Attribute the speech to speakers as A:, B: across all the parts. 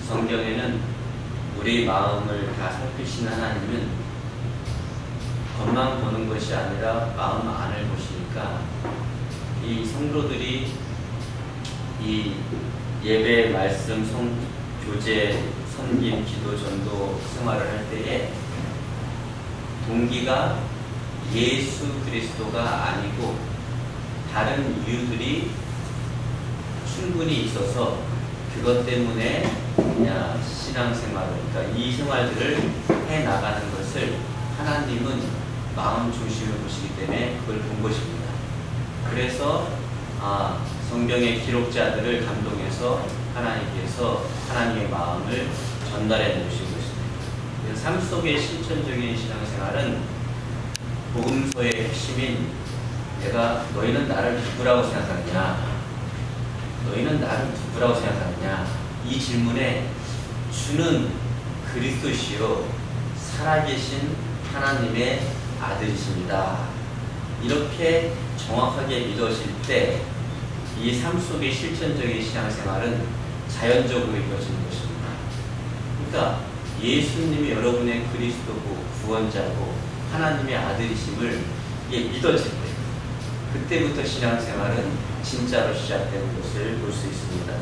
A: 성경에는 우리 마음을 다 살피시는 하나님은 겉만 보는 것이 아니라 마음 안을 보시니까 이 성도들이 이 예배, 말씀, 교제, 섬김, 기도, 전도 생활을 할 때에 동기가 예수 그리스도가 아니고 다른 이유들이 충분히 있어서 그것 때문에 그냥 신앙생활을, 그러니까 이 생활들을 해나가는 것을 하나님은 마음 중심을 보시기 때문에 그걸 본 것입니다. 그래서 성경의 기록자들을 감동해서 하나님께서 하나님의 마음을 전달해 놓으신 것입니다. 그래서 삶 속의 실천적인 신앙생활은 복음서의 핵심인 너희는 나를 누구라고 생각하느냐, 너희는 나를 누구라고 생각하느냐, 이 질문에 주는 그리스도시요 살아계신 하나님의 아들이십니다. 이렇게 정확하게 믿어질 때 이 삶 속의 실천적인 신앙생활은 자연적으로 이루어지는 것입니다. 그러니까 예수님이 여러분의 그리스도고 구원자고 하나님의 아들이심을 믿어질 때, 그때부터 신앙생활은 진짜로 시작되는 것을 볼 수 있습니다.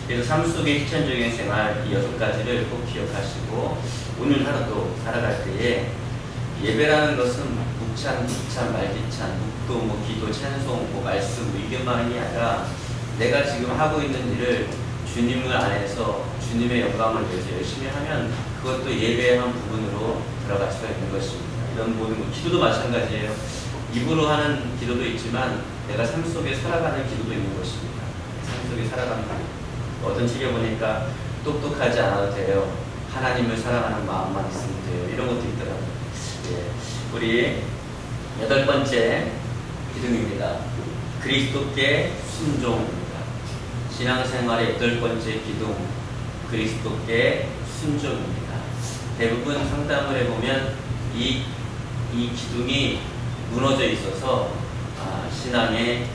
A: 그래서 삶 속의 실천적인 생활, 이 6가지를 꼭 기억하시고 오늘 하루도 살아갈 때에 예배라는 것은 묵찬, 묵찬, 말기찬, 묵도, 기도, 찬송, 말씀, 이것만이 아니라 내가 지금 하고 있는 일을 주님을 안에서 주님의 영광을 위해서 열심히 하면 그것도 예배의 한 부분으로 들어갈 수가 있는 것입니다. 이런 모든 것, 기도도 마찬가지예요. 입으로 하는 기도도 있지만 내가 삶 속에 살아가는 기도도 있는 것입니다. 삶 속에 살아가는 기도. 어떤 책에 보니까 똑똑하지 않아도 돼요. 하나님을 사랑하는 마음만 있으면 돼요. 이런 것도 있더라고요. 우리 8번째 기둥입니다. 그리스도께 순종입니다. 신앙생활의 8번째 기둥, 그리스도께 순종입니다. 대부분 상담을 해보면 이 기둥이 무너져 있어서 신앙의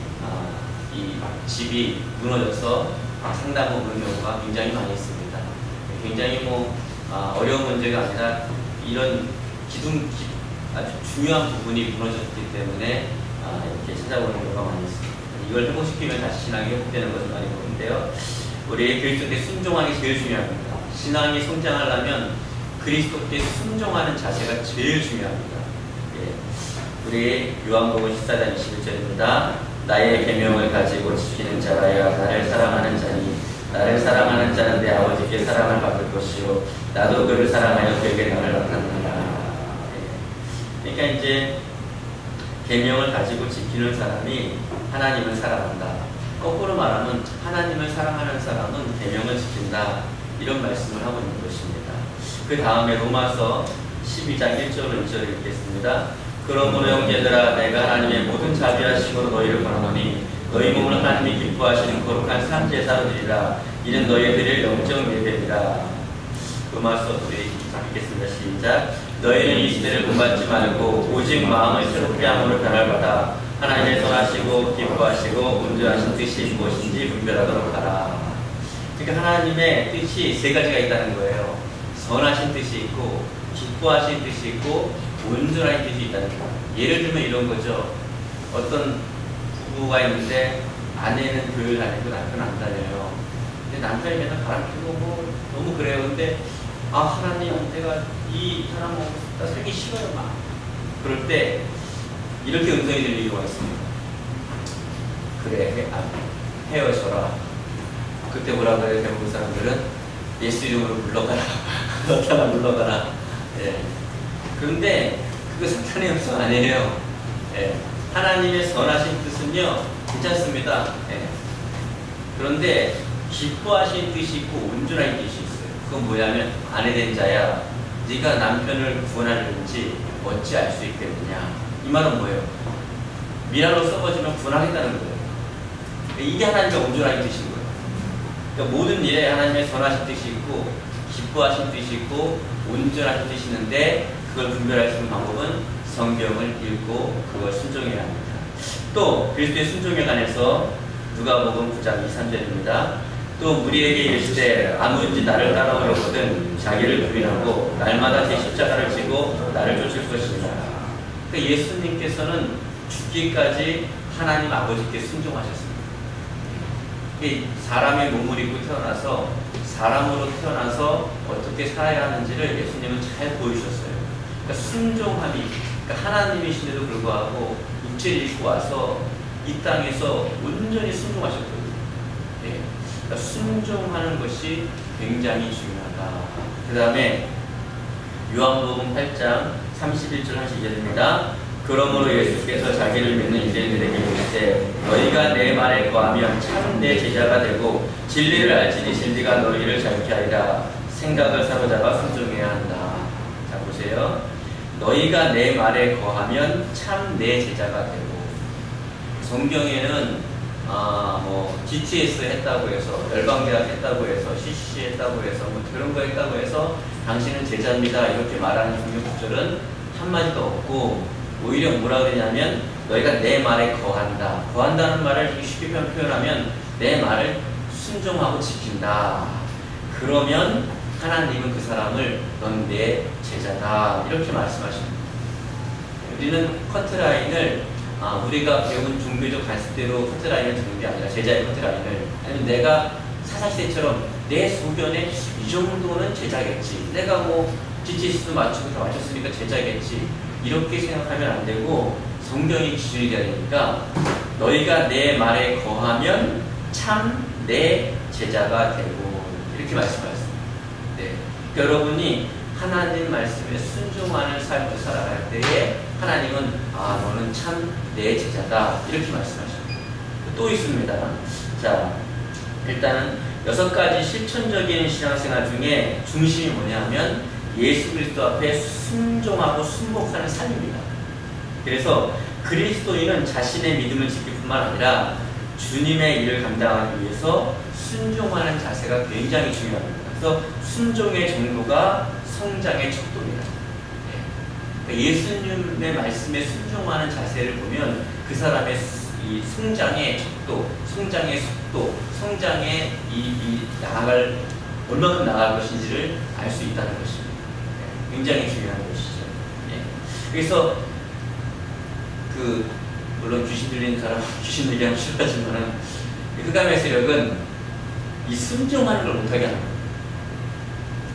A: 이 집이 무너져서 상담을 오는 경우가 굉장히 많이 있습니다. 굉장히 어려운 문제가 아니라 이런 아주 중요한 부분이 무너졌기 때문에 이렇게 찾아오는 경우가 많이 있습니다. 이걸 회복시키면 다시 신앙이 회복되는 것을 많이 보는데요. 우리 그리스도께 순종하기 제일 중요합니다. 신앙이 성장하려면 그리스도께 순종하는 자세가 제일 중요합니다. 우리 요한복음 14장 21절입니다. 나의 계명을 가지고 지키는 자라야 나를 사랑하는 자니 나를 사랑하는 자는 내 아버지께 사랑을 받을 것이요 나도 그를 사랑하여 그에게 나를 나타낸다. 그러니까 이제 계명을 가지고 지키는 사람이 하나님을 사랑한다. 거꾸로 말하면 하나님을 사랑하는 사람은 계명을 지킨다. 이런 말씀을 하고 있는 것입니다. 그 다음에 로마서 12장 1절로 2절을 읽겠습니다. 그러므로 형제들아 내가 하나님의 모든 자비하심으로 너희를 권하노니 너희 몸을 하나님이 기뻐하시는 거룩한 산제사로 드리라. 이는 너희 드릴 영적 예배니라. 로마서 우리 읽겠습니다. 시작. 너희는 이 시대를 본받지 말고 오직 마음을 새롭게 함으로 변화를 받아 하나님의 선하시고 기뻐하시고 온전하신 뜻이 무엇인지 분별하도록 하라. 그러니까 하나님의 뜻이 3가지가 있다는 거예요. 선하신 뜻이 있고 기뻐하신 뜻이 있고 온전한 뜻이 있다는 거예요. 예를 들면 이런 거죠. 어떤 부부가 있는데 아내는 교회를 다니고 남편은 안 다녀요. 근데 남편이 맨날 바람 피고 너무 그래요. 근데 하나님 내가 이 사람하고 나 살기 싫어요 막. 그럴 때 이렇게 음성이 들릴 경우가 있습니다. 그래 헤어져라. 그때 뭐라 그래요? 대부분 사람들은 예수 이름으로 물러가라. 나타나 물러가라. 그런데 그거 사탄의 음성 아니에요. 하나님의 선하신 뜻은요 괜찮습니다. 그런데 기뻐하신 뜻이 있고 온전한 뜻이 있어요. 그건 뭐냐면 아내된 자야 네가 남편을 구원하려는지 어찌 알 수 있겠느냐. 이 말은 뭐예요? 미라로 써버지면 구원하겠다는 거예요. 이게 하나님의 온전한 뜻인 거예요. 그러니까 모든 일에 하나님의 선하신 뜻이 있고 기뻐하신 뜻이 있고 온전하신 뜻이 있는데 그걸 분별할 수 있는 방법은 성경을 읽고 그걸 순종해야 합니다. 또 그리스도의 순종에 관해서 누가복음 9장 2~3절입니다. 또 무리에게 이르시되 아무든지 나를 따라오려거든 자기를 부인하고 날마다 제 십자가를 지고 나를 쫓을 것이니라. 그러니까 예수님께서는 죽기까지 하나님 아버지께 순종하셨습니다. 사람의 몸을 입고 태어나서 사람으로 태어나서 어떻게 살아야 하는지를 예수님은 잘 보여주셨어요. 그러니까 순종함이, 그러니까 하나님이신데도 불구하고 육체를 입고 와서 이 땅에서 온전히 순종하셨거든요. 예. 그러니까 순종하는 것이 굉장히 중요하다. 그 다음에 요한복음 8장 31절 하시게 됩니다. 그러므로 예수께서 자기를 믿는 이들에게 이르시되 너희가 내 말에 거하면 참 내 제자가 되고 진리를 알지니 진리가 너희를 자유케 하리라. 생각을 사로잡아 순종해야 한다. 자 보세요. 너희가 내 말에 거하면 참 내 제자가 되고, 성경에는 GTS 했다고 해서, 열방대학 했다고 해서, CCC 했다고 해서, 그런 거 했다고 해서 당신은 제자입니다 이렇게 말하는 성경 구절은 한마디도 없고, 오히려 뭐라 그러냐면 너희가 내 말에 거한다. 거한다는 말을 쉽게 표현하면 내 말을 순종하고 지킨다. 그러면 하나님은 그 사람을 넌 내 제자다 이렇게 말씀하십니다. 우리는 커트라인을 우리가 배운 종교적 관습대로 커트라인을 두는 게 아니라 제자의 커트라인을, 아니면 내가 사사시대처럼 내 소견에 이 정도는 제자겠지, 내가 뭐 GTS도 맞추고 다 맞췄으니까 제자겠지, 이렇게 생각하면 안 되고 성경이 기준이 되어야 되니까 너희가 내 말에 거하면 참 내 제자가 되고 이렇게 말씀하셨습니다. 네. 여러분이 하나님 말씀에 순종하는 삶을 살아갈 때에 하나님은 너는 참 내 제자다 이렇게 말씀하십니다. 또 있습니다. 자, 일단은 6가지 실천적인 신앙생활 중에 중심이 뭐냐면 예수 그리스도 앞에 순종하고 순복하는 삶입니다. 그래서 그리스도인은 자신의 믿음을 지킬 뿐만 아니라 주님의 일을 감당하기 위해서 순종하는 자세가 굉장히 중요합니다. 그래서 순종의 정도가 성장의 척도입니다. 예수님의 말씀에 순종하는 자세를 보면 그 사람의 이 성장의 척도, 성장의 속도, 성장의 나아갈, 얼마큼 나아갈 것인지를 알 수 있다는 것입니다. 굉장히 중요한 것이죠. 그래서 물론 귀신 들리는 사람 귀신 들리기 하면 싫어하지만은 흑암의 세력은 이 순종하는 걸 못하게 하는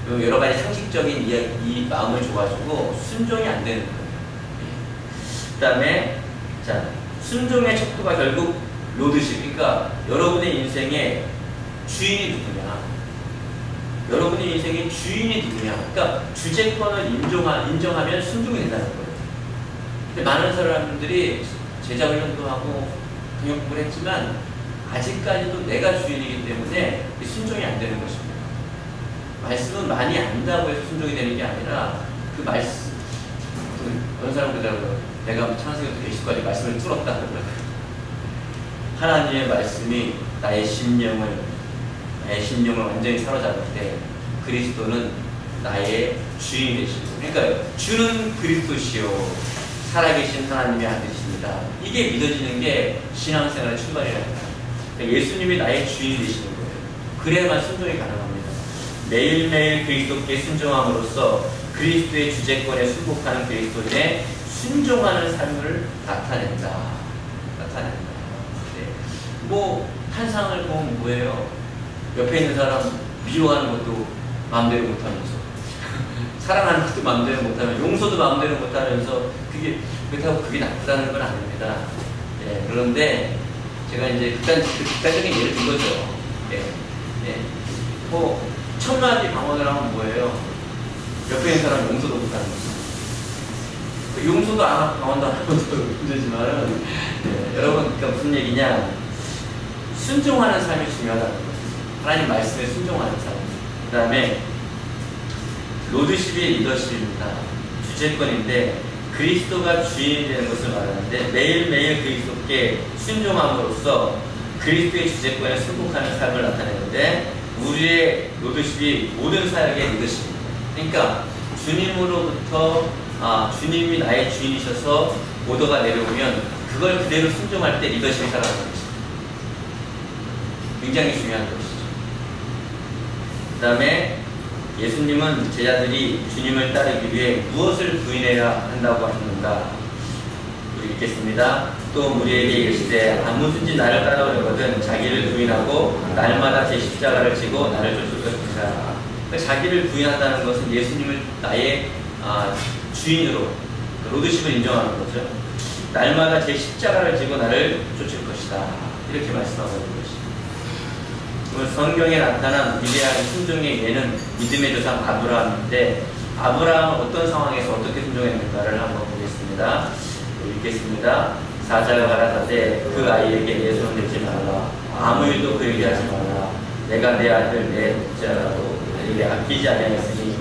A: 거예요. 여러 가지 상식적인 이 마음을 줘가지고 순종이 안 되는 거예요. 그 다음에 순종의 척도가 결국 로드십, 그러니까 여러분의 인생의 주인이 누구냐, 여러분의 인생의 주인이 누구냐, 그러니까 주제권을 인정하면 순종이 된다는 거예요. 근데 많은 사람들이 제자 훈련도 하고 경영 공부를 했지만 아직까지도 내가 주인이기 때문에 순종이 안 되는 것입니다. 말씀은 많이 안다고 해서 순종이 되는 게 아니라 그 말씀, 어떤 사람 그러더라고요. 내가 창세기부터 계시까지 말씀을 뚫었다 그러더라고요. 하나님의 말씀이 나의 심령을 완전히 사로잡을 때 그리스도는 나의 주인이 되시고, 그러니까 주는 그리스도시요 살아계신 하나님의 아들이십니다. 이게 믿어지는 게 신앙생활의 출발이랍니다. 그러니까 예수님이 나의 주인이 되시는 거예요. 그래야만 순종이 가능합니다. 매일매일 그리스도께 순종함으로써 그리스도의 주제권에 순복하는 그리스도인의 순종하는 삶을 나타낸다. 네. 뭐 환상을 보면 뭐예요? 옆에 있는 사람 미워하는 것도 마음대로 못하면서 사랑하는 것도 마음대로 못하면서 용서도 마음대로 못하면서 그렇다고 그게 나쁘다는 건 아닙니다. 예, 그런데 제가 이제 극단적인 예를 든 거죠. 뭐 천마디 방언을 하면 뭐예요? 옆에 있는 사람 용서도 못하는 거죠. 용서도 안 하고 방언도 안 하고 힘들지만은 여러분 그러니까 무슨 얘기냐? 순종하는 삶이 중요하다는 거죠. 하나님 말씀에 순종하는 삶. 그 다음에 로드십이 리더십입니다. 주제권인데 그리스도가 주인이 되는 것을 말하는데 매일매일 그리스도께 순종함으로써 그리스도의 주제권에 순복하는 삶을 나타내는데 우리의 로드십이 모든 사역의 리더십입니다. 그러니까 주님으로부터 주님이 나의 주인이셔서 오더가 내려오면 그걸 그대로 순종할 때 리더십이 살아나는 것입니다. 굉장히 중요한 것이죠. 그 다음에 예수님은 제자들이 주님을 따르기 위해 무엇을 부인해야 한다고 하셨는가? 우리 읽겠습니다. 또 우리에게 이르시되 아무든지 나를 따라오려거든 자기를 부인하고 날마다 제 십자가를 지고 나를 쫓을 것이니라. 그러니까 자기를 부인한다는 것은 예수님을 나의 주인으로 로드십을 인정하는 거죠. 날마다 제 십자가를 지고 나를 쫓을 것이다. 이렇게 말씀하고 있는 것입니다. 성경에 나타난 위대한 순종의 예는 믿음의 조상 아브라함인데 아브라함은 어떤 상황에서 어떻게 순종했는가를 한번 보겠습니다. 읽겠습니다. 사자가 가라사대 그 아이에게 내 손을 대지 말라. 아무 일도 그에게 하지 말라. 내가 내 아들 내 목자라도 내게 아끼지 아니하였으니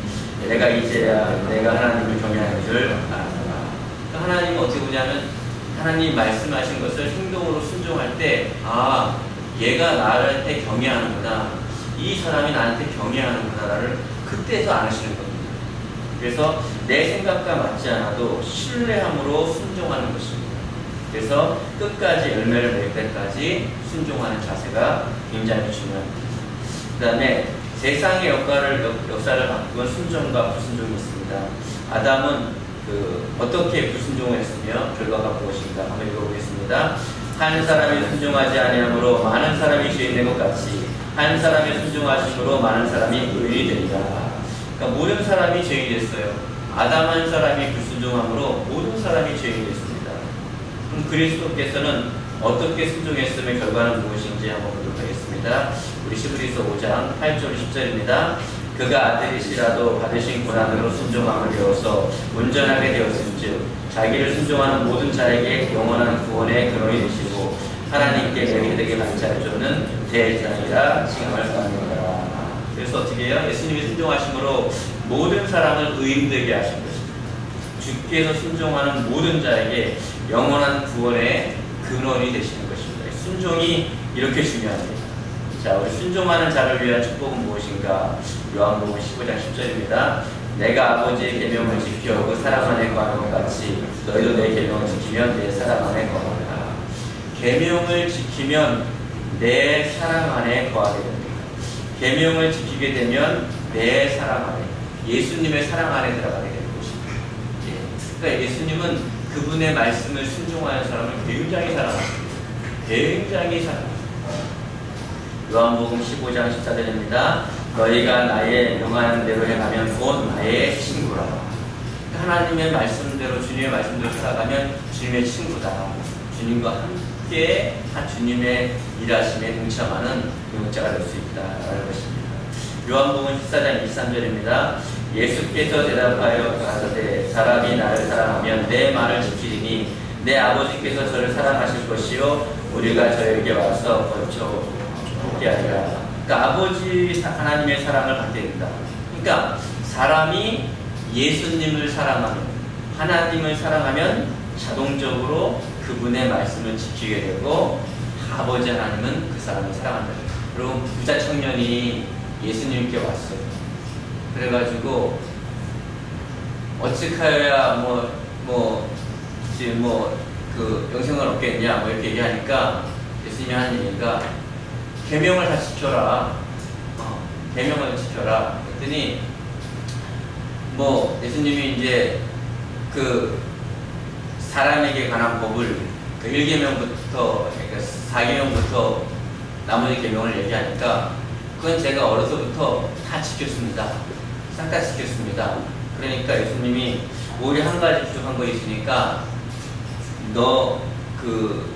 A: 내가 이제야 내가 하나님을 경외하는 줄 알았다. 하나님은 어떻게 보냐면 하나님 말씀하신 것을 행동으로 순종할 때 얘가 나한테 경외하는구나, 이 사람이 나한테 경외하는구나를 그때서 아시는 겁니다. 그래서 내 생각과 맞지 않아도 신뢰함으로 순종하는 것입니다. 그래서 끝까지 열매를 맺을 때까지 순종하는 자세가 굉장히 중요합니다. 그 다음에 세상의 역사를 바꾼 순종과 불순종이 있습니다. 아담은 어떻게 불순종을 했으며 결과가 무엇인가 한번 읽어보겠습니다. 한 사람이 순종하지 아니하므로 많은 사람이 죄인된 것 같이 한 사람이 순종하심으로 많은 사람이 의인이 되리라. 그러니까 모든 사람이 죄인이 됐어요. 아담 한 사람이 불순종함으로 모든 사람이 죄인이 됐습니다. 그럼 그리스도께서는 어떻게 순종했으며 결과는 무엇인지 한번 보도록 하겠습니다. 우리 히브리서 5장 8절 10절입니다. 그가 아들이시라도 받으신 고난으로 순종함을 배워서 온전하게 되었은즉 자기를 순종하는 모든 자에게 영원한 구원의 근원이 되시고 하나님께 매개되게 반차해주는 대장이라 칭함을 받는다. 그래서 어떻게 해요? 예수님이 순종하심으로 모든 사람을 의인되게 하신 것입니다. 주께서 순종하는 모든 자에게 영원한 구원의 근원이 되시는 것입니다. 순종이 이렇게 중요합니다. 자, 우리 순종하는 자를 위한 축복은 무엇인가? 요한복음 15장 10절입니다. 내가 아버지의 계명을 지켜 그 사랑 안에 거하는 것 같이 너희도 내 계명을 지키면 내 사랑 안에 거하리라. 계명을 지키면 내 사랑 안에 거하게 됩니다. 계명을 지키게 되면 내 사랑 안에, 예수님의 사랑 안에 들어가게 되는 것입니다. 그러니까 예수님은 그분의 말씀을 순종하는 사람을 굉장히 사랑하십니다. 굉장히 사랑합니다. 요한복음 15장 14절입니다. 너희가 나의 명하는 대로 해가면 곧 나의 친구라. 하나님의 말씀대로 주님의 말씀대로 살아가면 주님의 친구다. 주님과 함께 주님의 일하심에 동참하는 용자가 될 수 있다라는 것입니다. 요한복음 14장 23절입니다. 예수께서 대답하여 가라사대 사람이 나를 사랑하면 내 말을 지키리니 내 아버지께서 저를 사랑하실 것이요 우리가 저에게 와서 거쳐 죽게 하리라. 그러니까 아버지 하나님의 사랑을 받게 된다. 그러니까 사람이 예수님을 사랑하면, 하나님을 사랑하면 자동적으로 그분의 말씀을 지키게 되고 아버지 하나님은 그 사람을 사랑한다. 여러분, 부자 청년이 예수님께 왔어요. 그래가지고 어찌 하여야 그 영생을 얻겠냐 이렇게 얘기하니까 예수님이 하는 얘기가 계명을 다 지켜라. 계명을 지켜라. 그랬더니 예수님이 이제 그 사람에게 관한 법을 1계명부터 그러니까 4계명부터 나머지 계명을 얘기하니까 그건 제가 어려서부터 다 지켰습니다. 싹 다 지켰습니다. 그러니까 예수님이 오히려 한 가지 부족한 거 있으니까 너 그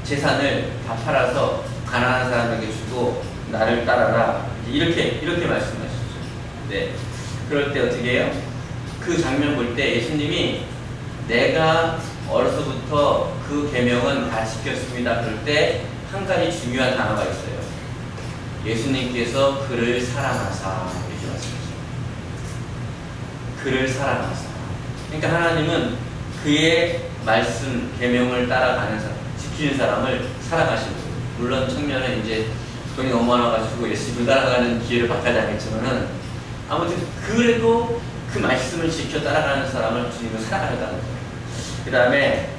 A: 재산을 다 팔아서 가난한 사람에게 주고 나를 따라라. 이렇게 말씀하시죠. 네. 그럴 때 어떻게 해요? 그 장면 볼 때 예수님이 내가 어려서부터 그 계명은 다 지켰습니다. 그럴 때 한 가지 중요한 단어가 있어요. 예수님께서 그를 사랑하사 이렇게 말씀하십니다. 그를 사랑하사. 그러니까 하나님은 그의 말씀, 계명을 따라가는 사람, 지키는 사람을 사랑하시는 거예요. 물론 청년은 이제 돈이 너무 많아가지고 예수님을 따라가는 기회를 받지 않겠지만은 아무튼 그래도 그 말씀을 지켜 따라가는 사람을 주님을 사랑하려다는 거예요. 그 다음에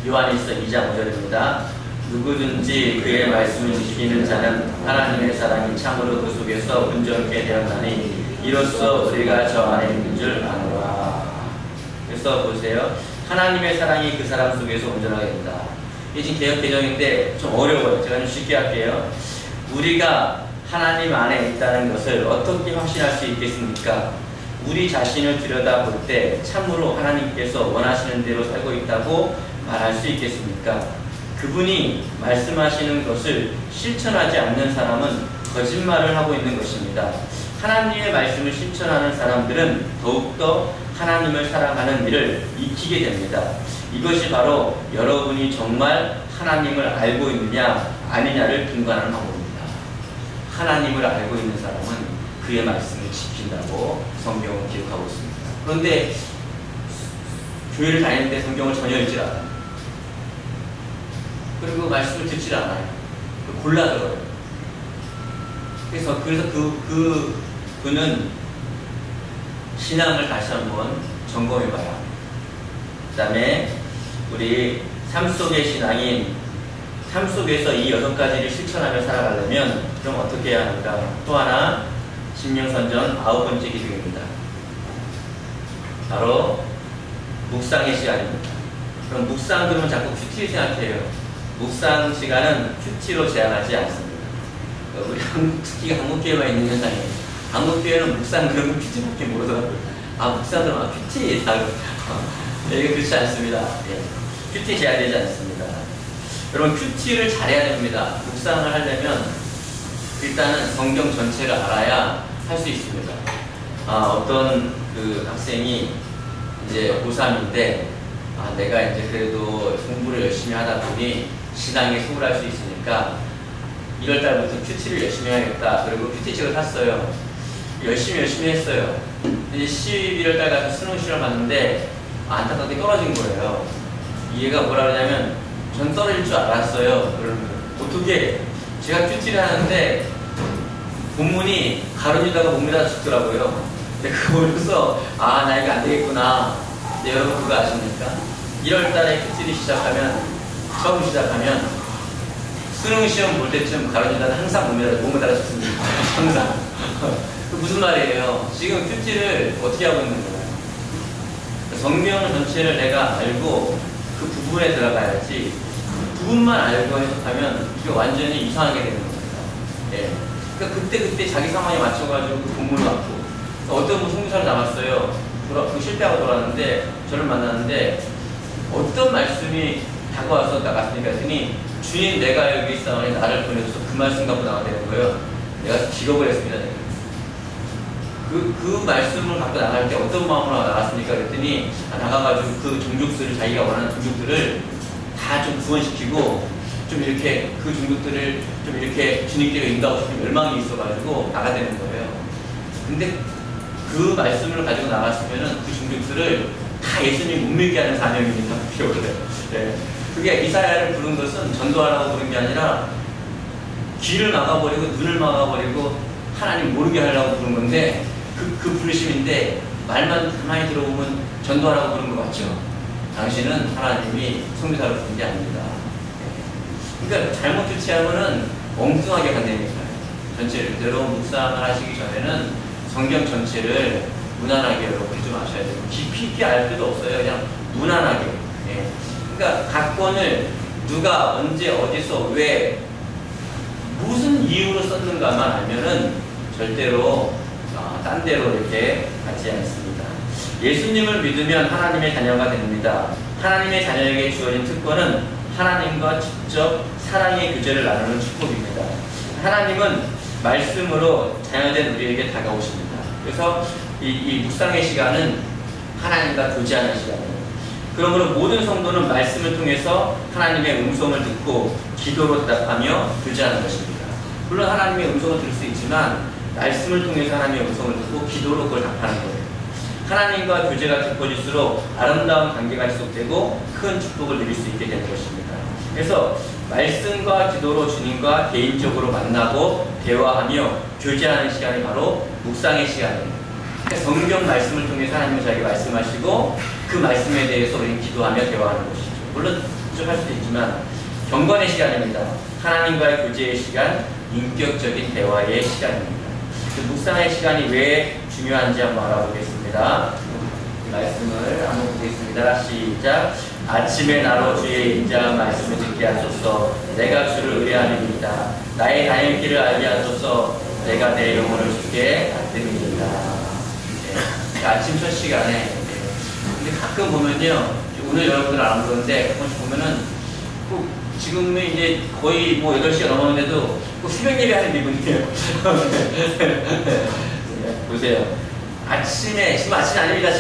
A: 요한일서 2장 5절입니다. 누구든지 그의 말씀을 지키는 자는 하나님의 사랑이 참으로 그 속에서 온전케 되었나니 이로써 우리가 저 안에 있는 줄 아노라. 그래서 보세요. 하나님의 사랑이 그 사람 속에서 온전하게 된다. 이게 지금 개역 개정인데 좀 어려워요. 제가 좀 쉽게 할게요. 우리가 하나님 안에 있다는 것을 어떻게 확신할 수 있겠습니까? 우리 자신을 들여다볼 때 참으로 하나님께서 원하시는 대로 살고 있다고 말할 수 있겠습니까? 그분이 말씀하시는 것을 실천하지 않는 사람은 거짓말을 하고 있는 것입니다. 하나님의 말씀을 실천하는 사람들은 더욱더 하나님을 사랑하는 일을 익히게 됩니다. 이것이 바로 여러분이 정말 하나님을 알고 있느냐 아니냐를 분간하는 방법입니다. 하나님을 알고 있는 사람은 그의 말씀을 지킨다고 성경은 기록하고 있습니다. 그런데 교회를 다니는데 성경을 전혀 읽지 않아요. 그리고 말씀을 듣지 않아요. 골라 들어요. 그래서 그는 신앙을 다시 한번 점검해 봐야 합니다. 그 다음에 우리 삶 속의 신앙인 삶 속에서 이 6가지를 실천하며 살아가려면 그럼 어떻게 해야 하는가? 또 하나 심령선전 9번째 기둥입니다. 바로 묵상의 시간입니다. 그럼 묵상 그러면 자꾸 큐티 생각해요. 묵상 시간은 큐티로 제한하지 않습니다. 우리 특히 한국교회만 있는 현상이에요. 한국교회는 묵상 그러면 큐티밖에 모르더라고요. 아 묵상 그러면 큐티 이게 그렇지 않습니다. 예. 큐티 제한되지 않습니다. 여러분 큐티를 잘해야 됩니다. 묵상을 하려면 일단은 성경 전체를 알아야 할 수 있습니다. 어떤 그 학생이 이제 고3인데 내가 이제 그래도 공부를 열심히 하다 보니 신앙에 소홀할 수 있으니까 1월달부터 큐티를 열심히 해야겠다. 그리고 큐티책을 샀어요. 열심히 했어요. 이제 11월달 가서 수능 시험을 봤는데 안타깝게 떨어진 거예요. 얘가 뭐라 그러냐면 전 떨어질 줄 알았어요. 그러면 어떻게 제가 큐티를 하는데 본문이 가로지다가 몸에다 죽더라고요. 근데 그거 보면서 나 이거 안 되겠구나. 근데 여러분 그거 아십니까? 1월달에 큐티를 처음 시작하면 수능 시험 볼 때쯤 가로지다가 항상 몸에다 죽습니다. 항상. 그 무슨 말이에요? 지금 큐티를 어떻게 하고 있는 거예요? 성경 전체를 내가 알고 그 부분에 들어가야지 부분만 알고 해석하면 이게 완전히 이상하게 되는 겁니다. 예. 그러니까 그때 자기 상황에 맞춰가지고 그 본문을 갖고 어떤 분 성교사를 나왔어요. 실패하고 돌아왔는데 저를 만났는데 어떤 말씀이 다가와서 나갔으니까 했더니 주님 내가 여기 있사오니 나를 보내줘서 그 말씀 갖고 나가야 되는 거예요. 내가 기겁을 했습니다. 그 말씀을 갖고 나갈 때 어떤 마음으로 나갔습니까? 그랬더니 나가가지고 그 종족들을 자기가 원하는 종족들을 다 좀 구원시키고 좀 이렇게 그 종족들을 좀 이렇게 주님께로 인도하고 싶은 열망이 있어가지고 나가야 되는 거예요. 근데 그 말씀을 가지고 나갔으면은 그 종족들을 다 예수님 못 믿게 하는 사명입니다. 네. 그게 이사야를 부른 것은 전도하라고 부른 게 아니라 귀를 막아버리고 눈을 막아버리고 하나님 모르게 하려고 부른 건데 그 부르심인데 말만 가만히 들어보면 전도하라고 부른 것 같죠. 당신은 하나님이 성교사를 부른 게 아닙니다. 그러니까 잘못 교체하면은 엉뚱하게 간다니까요. 전체를 여러분 묵상을 하시기 전에는 성경 전체를 무난하게 여러분이 좀 아셔야 돼요. 깊이 있게 알 필요도 없어요. 그냥 무난하게. 예. 그러니까 각 권을 누가 언제 어디서 왜 무슨 이유로 썼는가만 알면은 절대로 딴 데로 이렇게 가지 않습니다. 예수님을 믿으면 하나님의 자녀가 됩니다. 하나님의 자녀에게 주어진 특권은 하나님과 직접 사랑의 교제를 나누는 축복입니다. 하나님은 말씀으로 자녀된 우리에게 다가오십니다. 그래서 이 묵상의 시간은 하나님과 교제하는 시간이에요. 그러므로 모든 성도는 말씀을 통해서 하나님의 음성을 듣고 기도로 대답하며 교제하는 것입니다. 물론 하나님의 음성을 들을 수 있지만 말씀을 통해서 하나님의 음성을 듣고 기도로 그걸 답하는 거예요. 하나님과 교제가 깊어질수록 아름다운 관계가 지속되고 큰 축복을 누릴 수 있게 되는 것입니다. 그래서 말씀과 기도로 주님과 개인적으로 만나고 대화하며 교제하는 시간이 바로 묵상의 시간입니다. 성경 말씀을 통해서 하나님은 자기 말씀하시고 그 말씀에 대해서 우리는 기도하며 대화하는 것이죠. 물론 할 수도 있지만 경건의 시간입니다. 하나님과의 교제의 시간, 인격적인 대화의 시간입니다. 그 묵상의 시간이 왜 중요한지 한번 알아보겠습니다. 이 말씀을 한번 보겠습니다. 시작. 아침에 나로 주의 인자한 말씀을 듣게 하소서. 내가 주를 의뢰하리이다. 나의 다닐 길을 알게 하소서. 내가 내 영혼을 주께 받듭니다. 네. 아침 첫 시간에 근데 가끔 보면요, 오늘 여러분들 안 그러는데 가끔씩 보면은 꼭 지금은 이제 거의 뭐 8시가 넘었는데도 꼭 새벽 예배하는 기분이에요. 보세요. 아침에, 지금 아침이 아닙니다.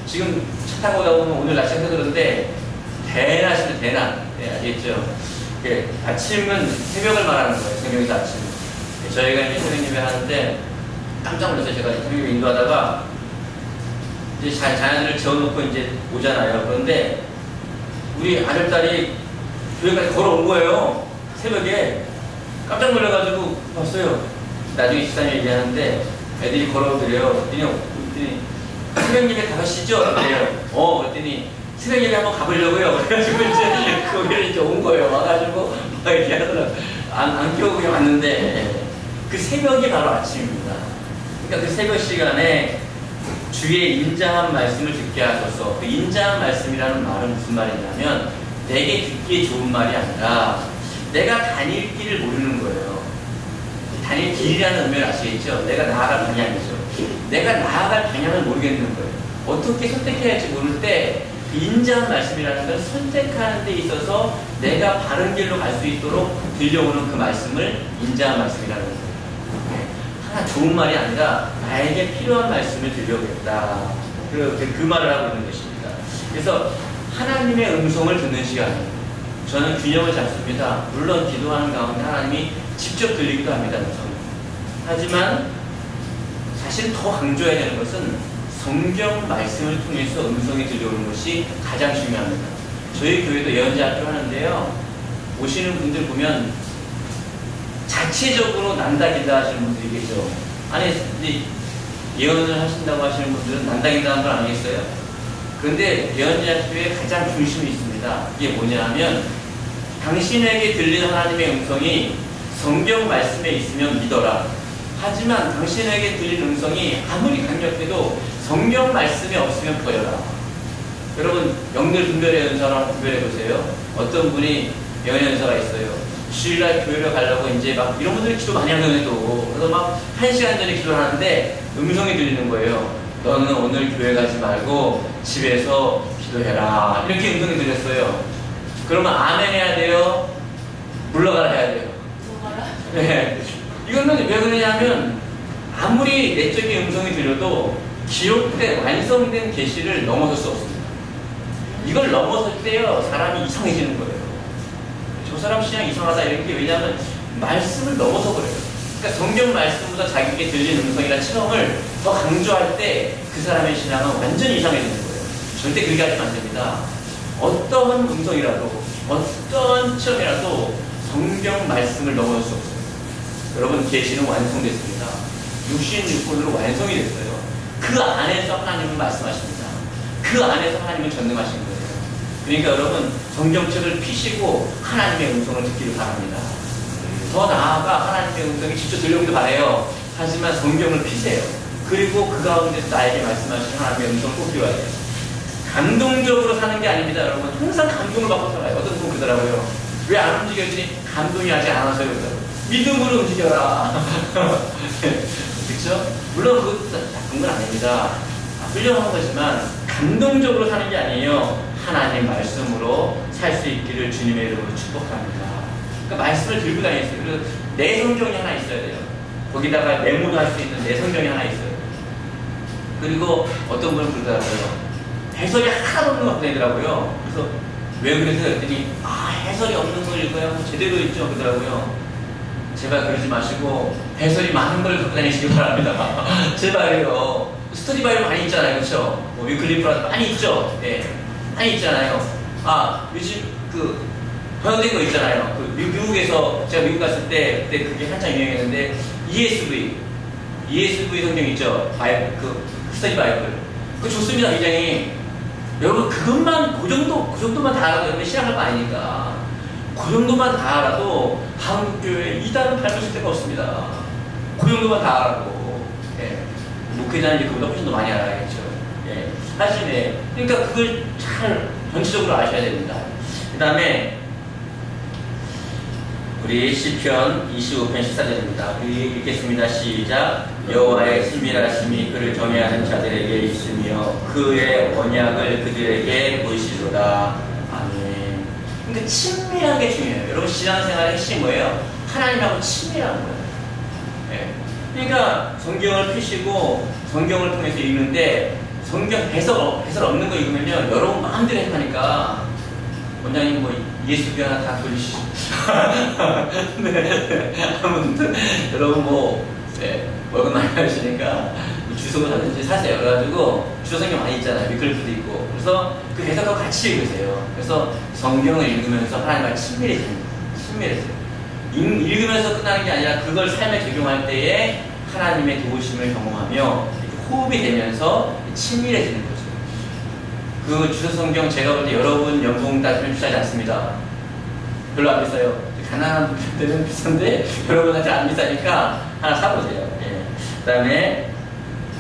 A: 지금 차 타고 가보면 오늘 날씨가 그런데 대낮이죠, 대낮. 네, 알겠죠? 네, 아침은 새벽을 말하는 거예요. 새벽에서 아침. 네, 저희가 이제 새벽 예배 하는데 깜짝 놀랐어요. 제가 새벽 예배 인도하다가 이제 자녀들을 재워놓고 이제 오잖아요. 그런데 우리 아들딸이 교회까지 걸어온 거예요. 새벽에. 깜짝 놀라가지고 봤어요. 나중에 집사님 얘기하는데 애들이 걸어오더래요. 그랬더니 새벽 예배 5시죠? 그래요. 그랬더니 새벽 예배 한번 가보려고요. 그래가지고 이제 거기를 이제 온 거예요. 와가지고 막 이렇게 하더라고요. 안 껴고 그냥 왔는데 그 새벽이 바로 아침입니다. 그러니까 그 새벽 시간에 주의 인자한 말씀을 듣게 하셔서 그 인자한 말씀이라는 말은 무슨 말이냐면 내게 듣기에 좋은 말이 아니라 내가 다닐 길을 모르는 거예요. 다닐 길이라는 의미를 아시겠죠? 내가 나아갈 방향이죠. 내가 나아갈 방향을 모르겠는 거예요. 어떻게 선택해야 할지 모를 때 인자한 말씀이라는 건 선택하는 데 있어서 내가 바른 길로 갈 수 있도록 들려오는 그 말씀을 인자한 말씀이라는 거예요. 하나 좋은 말이 아니라 나에게 필요한 말씀을 들려오겠다. 그 말을 하고 있는 것입니다. 그래서 하나님의 음성을 듣는 시간이에요. 저는 균형을 잡습니다. 물론 기도하는 가운데 하나님이 직접 들리기도 합니다. 음성을. 하지만 사실 더 강조해야 되는 것은 성경 말씀을 통해서 음성이 들려오는 것이 가장 중요합니다. 저희 교회도 예언자학교 하는데요. 오시는 분들 보면 자체적으로 난다긴다 하시는 분들이 계죠. 아니, 예언을 하신다고 하시는 분들은 난다긴다 하는 걸 아니겠어요? 그런데 예언자학교에 가장 중심이 있습니다. 이게 뭐냐 하면 당신에게 들리는 하나님의 음성이 성경 말씀에 있으면 믿어라. 하지만 당신에게 들리는 음성이 아무리 강력해도 성경 말씀에 없으면 버려라. 여러분, 영들 분별의 연사랑 분별해보세요. 어떤 분이 예언 연사가 있어요. 주일날 교회를 가려고 이제 막 이런 분들이 기도 많이 하는데도 그래서 막 1시간 전에 기도를 하는데 음성이 들리는 거예요. 너는 오늘 교회 가지 말고 집에서 기도해라. 이렇게 음성이 들렸어요. 그러면 아멘 해야 돼요? 물러가라 해야 돼요? 네. 이거는 왜 그러냐면 아무리 내적인 음성이 들려도 기록된 완성된 계시를 넘어설 수 없습니다. 이걸 넘어설 때요 사람이 이상해지는 거예요. 저 사람 신앙 이상하다 이렇게. 왜냐하면 말씀을 넘어서 그래요. 그러니까 성경 말씀보다 자기에게 들린 음성이나 체험을 더 강조할 때 그 사람의 신앙은 완전히 이상해지는 거예요. 절대 그렇게 하시면 안 됩니다. 어떠한 음성이라도 어떠한 체험이라도 성경 말씀을 넘어설 수 없어요. 여러분, 계시는 완성됐습니다. 66권으로 완성이 됐어요. 그 안에서 하나님은 말씀하십니다. 그 안에서 하나님은 전능하신 거예요. 그러니까 여러분, 성경책을 피시고 하나님의 음성을 듣기를 바랍니다. 더 나아가 하나님의 음성이 직접 들려오기도 바래요. 하지만 성경을 피세요. 그리고 그 가운데서 나에게 말씀하신 하나님의 음성을 꼭 들어야 돼요. 감동적으로 사는 게 아닙니다. 여러분, 항상 감동을 받고 살아요. 어떤 분은 그러더라고요. 왜 안 움직였더니 감동이 아직 안 와서요. 믿음으로 움직여라. 그렇죠? 물론 그것도 나쁜 건 아닙니다. 훌륭한 거지만 감동적으로 사는 게 아니에요. 하나님 말씀으로 살 수 있기를 주님의 이름으로 축복합니다. 그러니까 말씀을 들고 다녔어요. 그리고 내 성경이 하나 있어야 돼요. 거기다가 메모도 할 수 있는 내 성경이 하나 있어요. 그리고 어떤 분은 그러더라고요. 해설이 하나도 없는 거 보내더라고요. 그래서 왜 그러세요? 그랬더니 해설이 없는 걸 읽어야 제대로 읽죠. 그러더라고요. 제발 그러지 마시고 해설이 많은 걸 갖고 다니시기 바랍니다. 제발요. 스터디 바이블 많이 있잖아요. 그렇죠? 뭐 위클리프라도 많이 있죠. 네. 많이 있잖아요. 요즘 그 번역된 거 있잖아요. 그 미국에서 제가 미국 갔을 때 그때 그게 한창 유행했는데
B: ESV 성경 있죠? 바이블, 스터디 바이블. 그거 좋습니다, 굉장히. 여러분, 그 정도만 다 알아도 여러분 신앙할 거 아니니까. 그 정도만 다 알아도 한국교회 이단은 밟으실 데가 없습니다. 그 정도만 다 알아도. 예. 목회자는 이제 그보다 훨씬 더 많이 알아야겠죠. 예. 사실, 그러니까 그걸 잘 전체적으로 아셔야 됩니다. 그 다음에, 우리 시편 25편 14절입니다. 우리 읽겠습니다. 시작. 여호와의 친밀하심이 그를 경외하는 자들에게 있으며 그의 언약을 그들에게 보이시도다. 아멘. 그러니까 친밀하게 중요해요. 여러분 신앙생활의 핵심이 뭐예요? 하나님하고 친밀한 거예요. 네. 그러니까 성경을 펴시고 성경을 통해서 읽는데 성경 해설 없는 거 읽으면요 여러분 마음대로 해하니까 원장님 뭐 예수교 하나 다 돌리시죠. 네. 아무튼 여러분 월급 많이 하시니까 주소가 하든지 사세요. 그래가지고 주소 성경 많이 있잖아요. 위클리프도 있고. 그래서 그 해석하고 같이 읽으세요. 그래서 성경을 읽으면서 하나님과 친밀해져요. 읽으면서 끝나는 게 아니라 그걸 삶에 적용할 때에 하나님의 도우심을 경험하며 호흡이 되면서 친밀해지는 거죠. 그 주소 성경 제가 볼 때 여러분 연봉 따지면 비싸지 않습니다. 별로 안 비싸요. 가난한 분들은 비싼데 여러분한테 안 비싸니까 하나 사보세요. 예. 그 다음에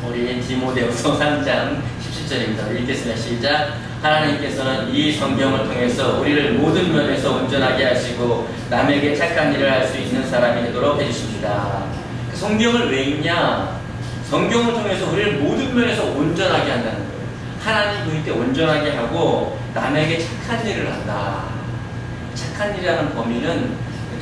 B: 우리 디모데후서 3장 17절입니다. 읽겠습니다. 시작. 하나님께서는 이 성경을 통해서 우리를 모든 면에서 온전하게 하시고 남에게 착한 일을 할 수 있는 사람이 되도록 해주십니다. 성경을 왜 읽냐? 성경을 통해서 우리를 모든 면에서 온전하게 한다는 거예요. 하나님 보일 때 온전하게 하고 남에게 착한 일을 한다. 착한 일이라는 범위는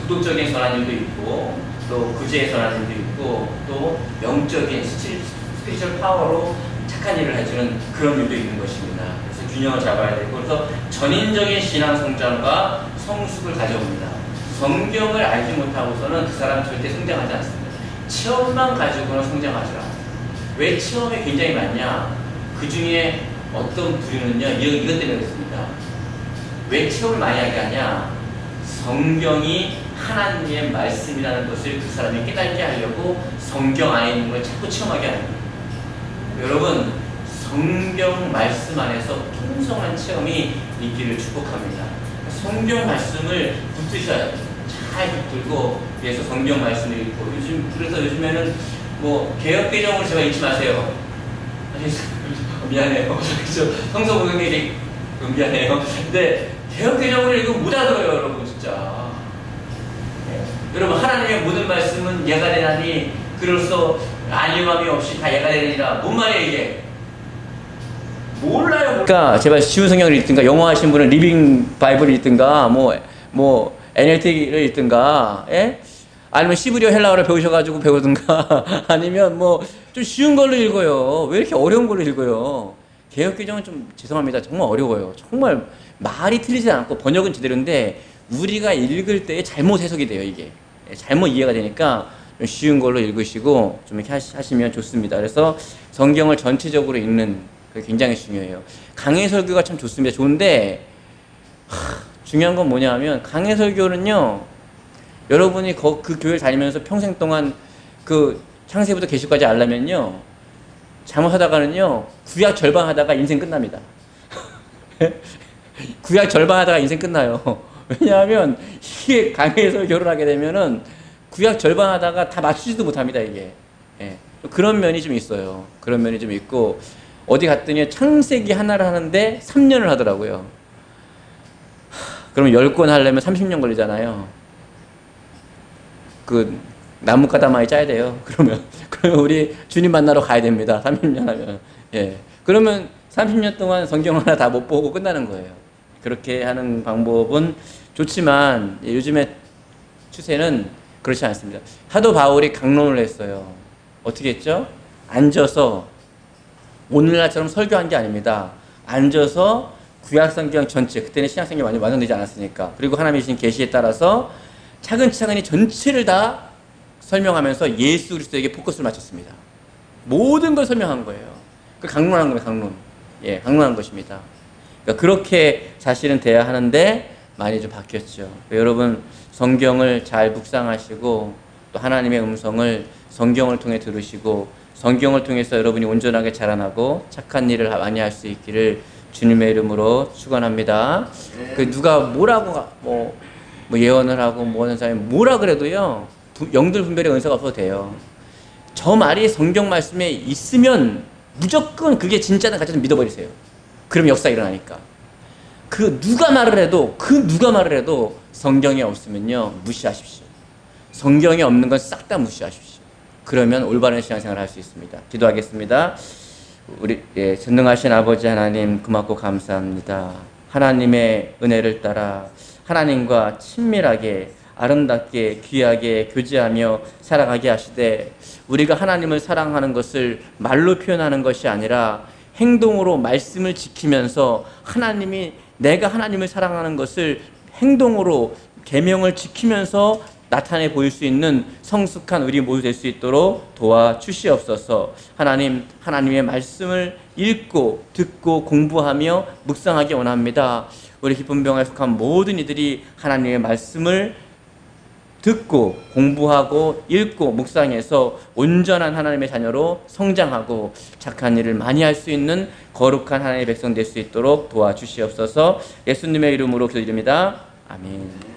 B: 도덕적인 선한 일도 있고 또 구제의 선한 일도 있고 또 영적인 스피리추얼 파워로 착한 일을 해주는 그런 일도 있는 것입니다. 그래서 균형을 잡아야 되고 그래서 전인적인 신앙 성장과 성숙을 가져옵니다. 성경을 알지 못하고서는 그 사람 절대 성장하지 않습니다. 체험만 가지고는 성장하지 않아요. 왜 체험이 굉장히 많냐? 그 중에 어떤 부류는요, 이것 때문에 그렇습니다. 왜 체험을 많이 하게 하냐? 성경이 하나님의 말씀이라는 것을 그 사람이 깨닫게 하려고 성경 안에 있는 걸 자꾸 체험하게 하는 거예요. 여러분, 성경 말씀 안에서 풍성한 체험이 있기를 축복합니다. 성경 말씀을 붙드셔야 돼요. 잘 붙들고, 그래서 성경 말씀을 읽고, 그래서 요즘에는 개혁개정을 제가 잊지 마세요. 미안해요. 그렇죠. 성서 공동회의 미안해요. 근데 개혁개정을 읽으면 못 알아들어요, 여러분, 진짜. 네. 여러분, 하나님의 모든 말씀은 예가 되나니, 그로써 안림함이 없이 다 예가 되느니라. 뭔 말이에요, 이게? 몰라요. 그러니까, 제발 쉬운 성경을 읽든가, 영어 하신 분은 리빙 바이블을 읽든가, NLT를 읽든가, 예? 아니면 시브리어 헬라어를 배우든가, 아니면 좀 쉬운 걸로 읽어요. 왜 이렇게 어려운 걸로 읽어요? 개혁개정은 좀 죄송합니다. 정말 어려워요. 정말 말이 틀리지 않고 번역은 제대로인데 우리가 읽을 때 잘못 해석이 돼요, 이게. 잘못 이해가 되니까 좀 쉬운 걸로 읽으시고 좀 이렇게 하시면 좋습니다. 그래서 성경을 전체적으로 읽는 그게 굉장히 중요해요. 강해 설교가 참 좋습니다. 좋은데 중요한 건 뭐냐 하면 강해 설교는요. 여러분이 그 교회를 다니면서 평생 동안 그 창세부터 계시까지 알려면요. 잘못하다가는요. 구약 절반 하다가 인생 끝납니다. 구약 절반 하다가 인생 끝나요. 왜냐하면 이게 강해서 결혼하게 되면은 구약 절반 하다가 다 맞추지도 못합니다, 이게. 예. 그런 면이 좀 있어요. 그런 면이 좀 있고 어디 갔더니 창세기 하나를 하는데 3년을 하더라고요. 그러면 10권 하려면 30년 걸리잖아요. 그 나무 가다마이 짜야 돼요. 그러면 우리 주님 만나러 가야 됩니다. 30년 하면. 예. 그러면 30년 동안 성경 하나 다 못 보고 끝나는 거예요. 그렇게 하는 방법은 좋지만 요즘에 추세는 그렇지 않습니다. 사도 바울이 강론을 했어요. 어떻게 했죠? 앉아서 오늘날처럼 설교한 게 아닙니다. 앉아서 구약 성경 전체, 그때는 신약 성경이 완전 완성되지 않았으니까, 그리고 하나님이 주신 계시에 따라서 차근차근히 전체를 다 설명하면서 예수 그리스도에게 포커스를 맞췄습니다. 모든 걸 설명한 거예요. 그 강론한 거예요, 강론. 예, 강론한 것입니다. 그러니까 그렇게 사실은 돼야 하는데 많이 좀 바뀌었죠. 여러분 성경을 잘 묵상하시고 또 하나님의 음성을 성경을 통해 들으시고 성경을 통해서 여러분이 온전하게 자라나고 착한 일을 많이 할 수 있기를 주님의 이름으로 축원합니다. 그 누가 뭐라고 뭐 예언을 하고 뭐 하는 사람이 뭐라 그래도요 영들 분별의 은사가 없어도 돼요. 저 말이 성경 말씀에 있으면 무조건 그게 진짜는 가짜는 믿어버리세요. 그럼 역사 일어나니까. 그 누가 말을 해도 성경에 없으면요 무시하십시오. 성경에 없는 건 싹 다 무시하십시오. 그러면 올바른 신앙생활을 할 수 있습니다. 기도하겠습니다. 우리 전능하신 아버지 하나님 고맙고 감사합니다. 하나님의 은혜를 따라 하나님과 친밀하게 아름답게 귀하게 교제하며 살아가게 하시되 우리가 하나님을 사랑하는 것을 말로 표현하는 것이 아니라 행동으로 말씀을 지키면서 내가 하나님을 사랑하는 것을 행동으로 계명을 지키면서 나타내 보일 수 있는 성숙한 우리 모두 될 수 있도록 도와주시옵소서. 하나님의 말씀을 읽고 듣고 공부하며 묵상하기 원합니다. 우리 기쁨병에 속한 모든 이들이 하나님의 말씀을 듣고 공부하고 읽고 묵상해서 온전한 하나님의 자녀로 성장하고 착한 일을 많이 할 수 있는 거룩한 하나님의 백성 될 수 있도록 도와주시옵소서. 예수님의 이름으로 기도드립니다. 아멘.